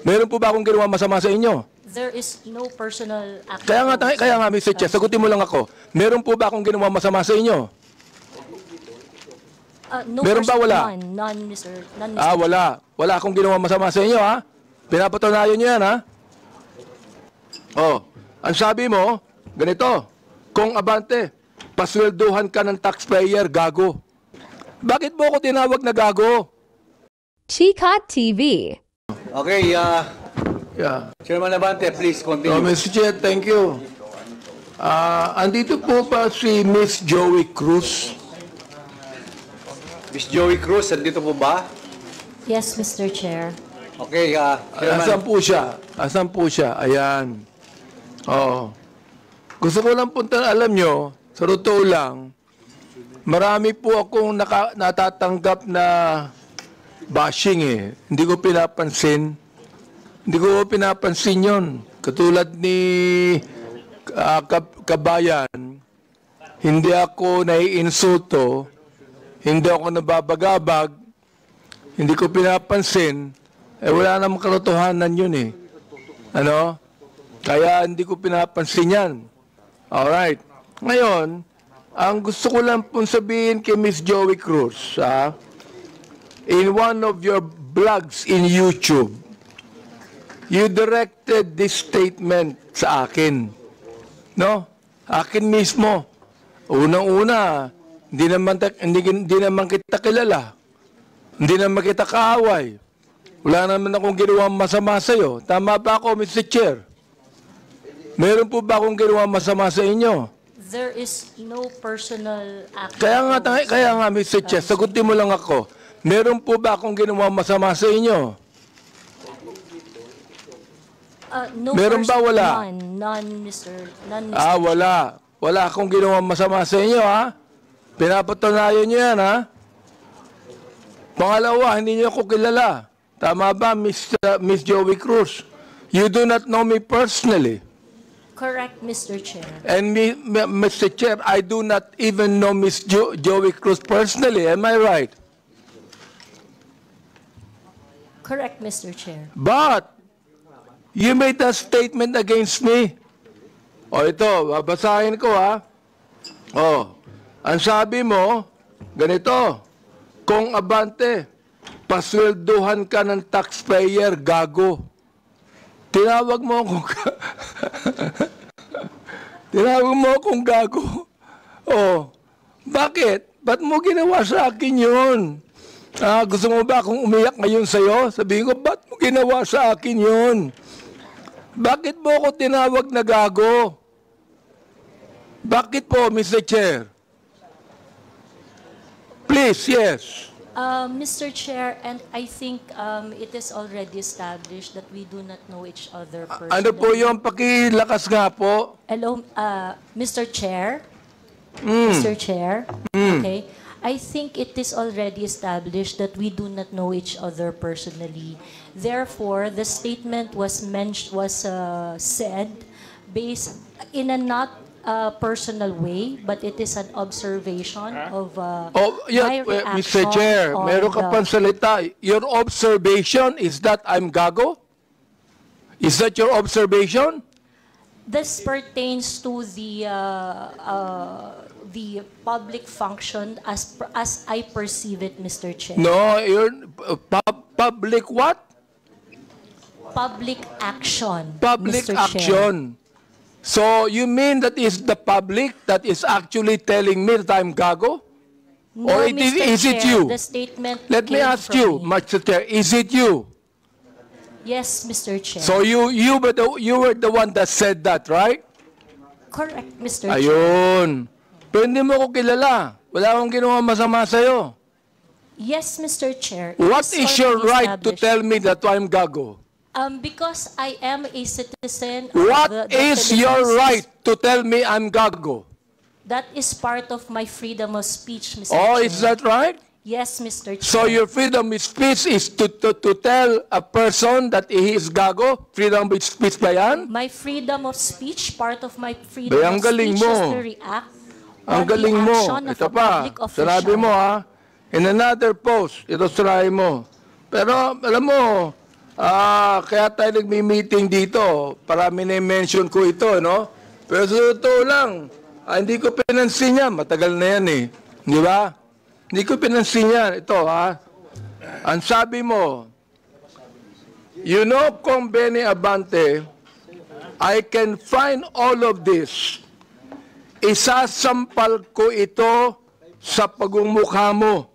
Meron po ba akong ginawa masama sa inyo? There is no personal act. Kaya nga, Mr. Chair, sagutin mo lang ako. Meron po ba akong ginawa masama sa inyo? No Meron ba? Wala? None, Mr. Wala. Wala akong ginawa masama sa inyo, ha? Pinapatunayan nyo yan, ha? Oh, ang sabi mo, ganito, kung abante, paswelduhan ka ng taxpayer, gago. Bakit mo ako tinawag na gago? Chicot TV. Okay, Yeah. Chairman Abante, please continue. Mr. Chair, thank you. Andito po pa si Miss Joey Cruz. Miss Joey Cruz, andito po ba? Yes, Mr. Chair. Okay, Chairman. Asan po siya? Asan po siya? Ayan. Oo. Gusto ko lang punta, alam nyo, sa totoo lang, marami po akong natatanggap na bashing eh. Hindi ko pinapansin. Hindi ko pinapansin yun. Katulad ni Kabayan, hindi ako naiinsulto, hindi ako nababagabag, hindi ko pinapansin, wala namang katotohanan yun eh. Ano? Kaya hindi ko pinapansin yan. Alright. Ngayon, ang gusto ko lang pong sabihin kay Miss Joey Cruz, in one of your vlogs in YouTube, you directed this statement sa akin. No? Akin mismo. Unang-una, hindi naman kita kilala. Hindi naman kita kaaway. Wala naman akong ginawang masama sa'yo. Tama ba ako, Mr. Chair? Meron po ba akong ginawang masama sa inyo? There is no personal act. Kaya nga, Mr. Chair, sagutin mo lang ako. Meron po ba akong ginawang masama sa inyo? No Meron ba? Wala? None, Mr. Wala. Wala akong ginawang masama sa inyo, ha? Pinapatunayan nyo yan, ha? Pangalawa, hindi nyo ako kilala. Tama ba, Miss Joey Cruz? You do not know me personally. Correct, Mr. Chair. And Mr. Chair, I do not even know Miss Joey Cruz personally. Am I right? Correct, Mr. Chair. But, you made a statement against me. O ito, babasahin ko ha. O, ang sabi mo, ganito, kung abante, paswelduhan ka ng taxpayer, gago. Tinawag mo akong tinawag mo akong gago. O, bakit? Ba't mo ginawa sa akin yun? Gusto mo ba akong umiyak ngayon sa'yo? Sabihin ko, ba't mo ginawa sa akin yun? Bakit mo ako tinawag na gago? Bakit po, Mr. Chair? Please, yes. Mr. Chair, and I think it is already established that we do not know each other personally. Ano po yung pakilakas nga po? Hello, Mr. Chair? Mr. Chair? Okay. I think it is already established that we do not know each other personally. Therefore, the statement was said based in a not personal way, but it is an observation of my reaction. Mr. Chair, meron ka pang salita. Your observation is that I'm gago? Is that your observation? This pertains to the public function as I perceive it, Mr. Chair. No, you're public what? Public action, Public Mr. Chair. action. So you mean that is the public that is actually telling me that I'm gago? No, Or Mr. is it Chair, you? The statement Let me came ask from you, me. Mr. Chair, is it you? Yes, Mr. Chair. So you were the one that said that, right? Correct, Mr. Chair. Ayun. Pero hindi mo ko kilala. Wala akong ginawa masama sa'yo. Yes, Mr. Chair. It What is your already right to established. tell me that I'm gago? Because I am a citizen. What of the is your Philippines. right to tell me I'm gago? That is part of my freedom of speech, Mr. Oh, Chair. is that right? Yes, Mr. Chair. So your freedom of speech is to tell a person that he is gago? Freedom of speech ba yan? My freedom of speech, part of my freedom Bay, ang of galing speech is mo. to react Ang on galing the mo. action of Ito a pa, public official. sinabi mo ha, in another post, ito sinabi mo. Pero alam mo, Kaya tayo nagmi-meeting dito. Parami na mention ko ito, no? Pero sa totoo lang, hindi ko pinansin yan. Matagal na yan eh. Di ba? Hindi ko pinansin yan. Ito, ang sabi mo, you know, Kong Benny Abante, I can find all of this. Isasampal ko ito sa pagmumukha mo.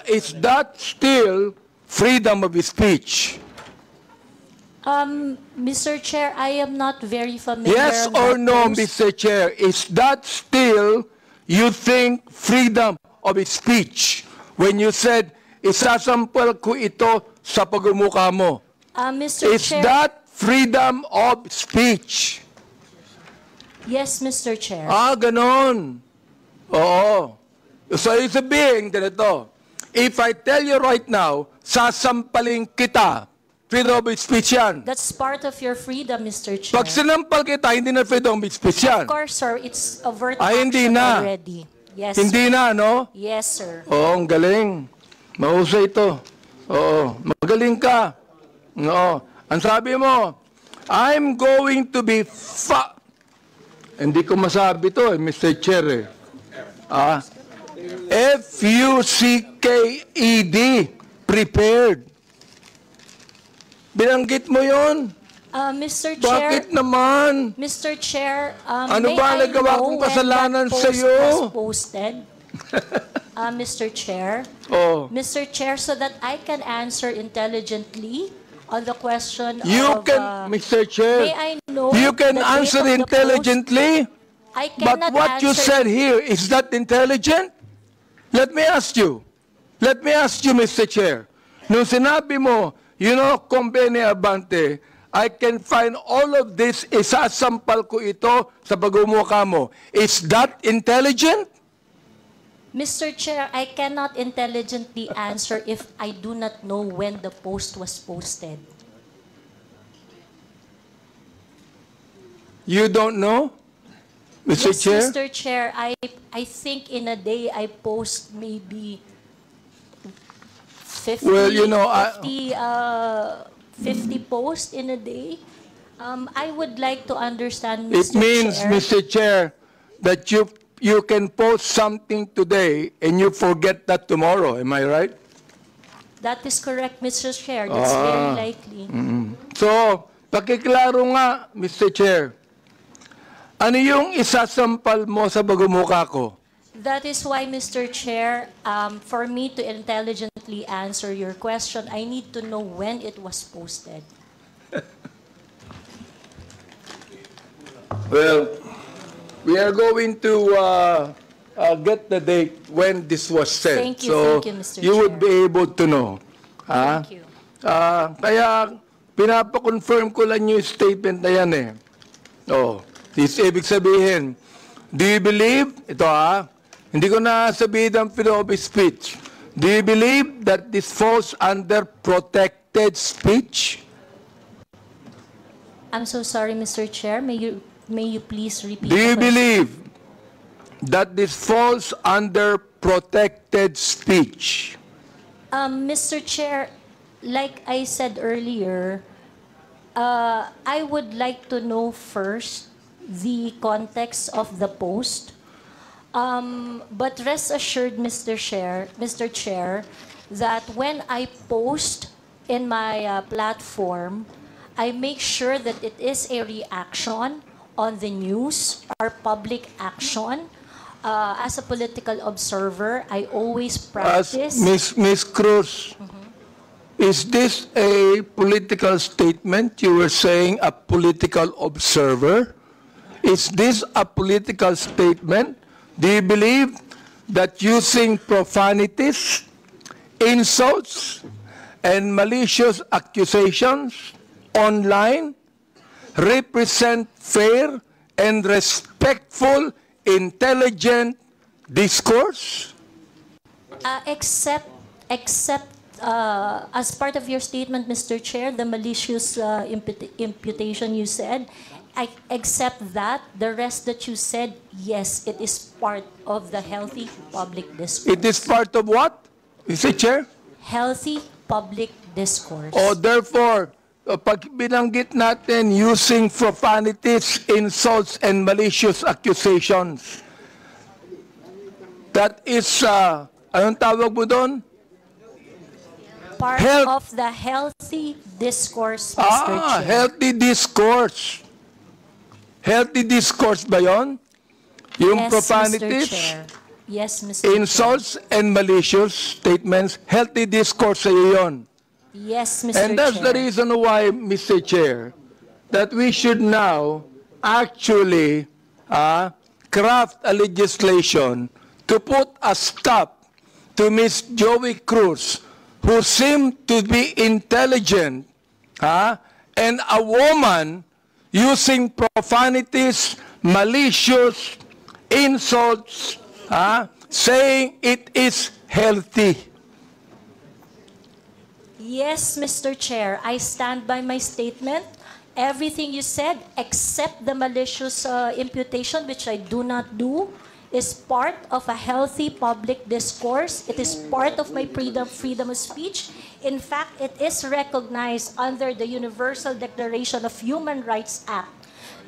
Is that still freedom of speech? Mr. Chair, I am not very familiar. Yes with or no, those. Mr. Chair? Is that still, you think, freedom of speech? When you said, isasampal ko ito sa pagmumukha mo. Mr. Is Chair, that freedom of speech? yes, Mr. Chair. Ganon. Oo. So, ibig sabihin, ganito, if I tell you right now, sasampalin kita, freedom of speech yan. That's part of your freedom, Mr. Chair. Pag sinampal kita, hindi na freedom of speech yan. Of course, sir, it's overt Hindi action na. already. Yes, Hindi sir. na, no? Yes, sir. Oo, ang galing. Mahusay ito. Oo, magaling ka. Oo. Ang sabi mo, I'm going to be hindi ko masabi to, Mr. Chair. F-U-C-K-E-D, prepared. Binanggit mo yon? Mr. Chair, Bakit naman? Mr. Chair, Ano may ba I nagawa know kong when kasalanan that post sa'yo? was posted? Mr. Chair, Oh. Mr. Chair, so that I can answer intelligently on the question You of... can, Mr. Chair, may I know you can the date answer of the post? intelligently. I But cannot what you answer- said here, is that intelligent? Let me ask you, Mr. Chair. Nung sinabi mo, you know, Kong Benny Abante, I can find all of this, isasampal ko ito sa pagmumukha mo. Is that intelligent? Mr. Chair, I cannot intelligently answer if I do not know when the post was posted. You don't know, Mr. Yes, Chair? Mr. Chair, I think in a day I post maybe 50, Well, you know, 50 posts in a day. I would like to understand, Mr. It means, Chair. Mr. Chair, that you can post something today and you forget that tomorrow. Am I right? That is correct, Mr. Chair. That's very likely. So, pakiklaro nga, Mr. Chair. Ano yung isasampal mo sa pagmumukha ko? That is why, Mr. Chair, for me to intelligently answer your question, I need to know when it was posted. Well, we are going to get the date when this was said. Thank you, so Mr. you would Chair. be able to know. Thank you. Kaya pinapakonfirm ko lang yung statement na yan eh. Oh, this ibig sabihin, do you believe, ito hindi ko na sabihin ang freedom of speech. Do you believe that this falls under protected speech? I'm so sorry, Mr. Chair. May you please repeat Do you the question? believe that this falls under protected speech? Mr. Chair, like I said earlier, I would like to know first the context of the post. But rest assured, Mr. Chair, that when I post in my platform, I make sure that it is a reaction on the news or public action. As a political observer, I always As practice. Miss Cruz, is this a political statement? You were saying a political observer. Is this a political statement? Do you believe that using profanities, insults, and malicious accusations online represent fair and respectful, intelligent discourse? Except as part of your statement, Mr. Chair, the malicious imputation you said, I accept that. The rest that you said, yes, it is part of the healthy public discourse. It is part of what, Mr. Chair? Healthy public discourse. Therefore, pag binanggit natin using profanities, insults, and malicious accusations, that is, anong tawag mo doon? Part health- of the healthy discourse, Mr. Chair. Healthy discourse. Healthy discourse ba yun? Yung Yes, profanities, Mr. Chair. Yes, Mr. Chair. insults, and malicious statements, healthy discourse sa'yo yun. Yes, Mr. And that's Chair. the reason why, Mr. Chair, that we should now actually craft a legislation to put a stop to Ms. Joey Cruz, who seemed to be intelligent, and a woman using profanities, malicious insults, saying it is healthy. Yes, Mr. Chair, I stand by my statement. Everything you said, except the malicious imputation, which I do not do, is part of a healthy public discourse. It is part of my freedom of speech. In fact, it is recognized under the Universal Declaration of Human Rights Act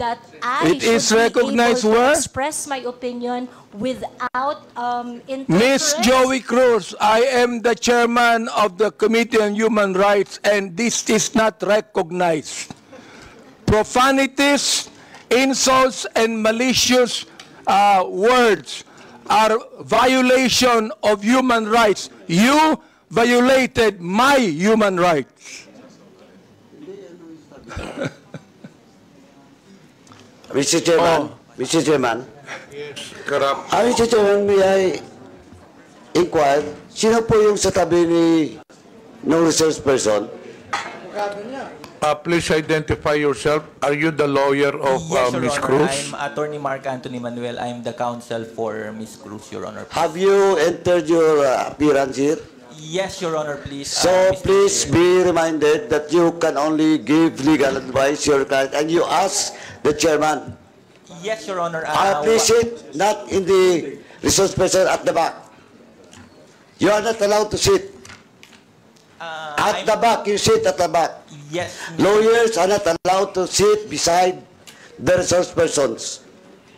that I It is should be recognized able where? to express my opinion without Miss interference. Joey Cruz, I am the chairman of the Committee on Human Rights, and this is not recognized. Profanities, insults, and malicious words are violation of human rights. You violated my human rights. Mr. Chairman, Mr. Chairman. Mr. Chairman, may I inquire, sino po yung sa tabi ni no resource person? Please identify yourself. Are you the lawyer of Yes, Your Ms. Honor. Cruz? I'm Attorney Mark Anthony Manuel. I'm the counsel for Ms. Cruz, Your Honor. Have you entered your appearance here? Yes, Your Honor, please. So Mr. please Chair. be reminded that you can only give legal advice to your client and you ask the chairman. Yes, Your Honor. Please sit not in the resource person at the back. You are not allowed to sit. At the back, you sit at the back. Yes. Lawyers are not allowed to sit beside the resource persons.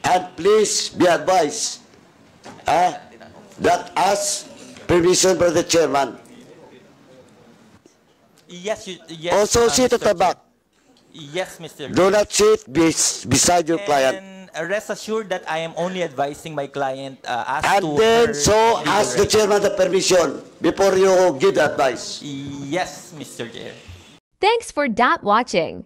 And please be advised that as permission by the chairman. Yes, yes. Also sit at Mr. the back. Chair. Yes, Mr. Do not sit beside your client. And rest assured that I am only advising my client as And to then her so legal ask the rights. chairman the permission before you give the advice. Yes, Mr. Chair. Thanks for watching.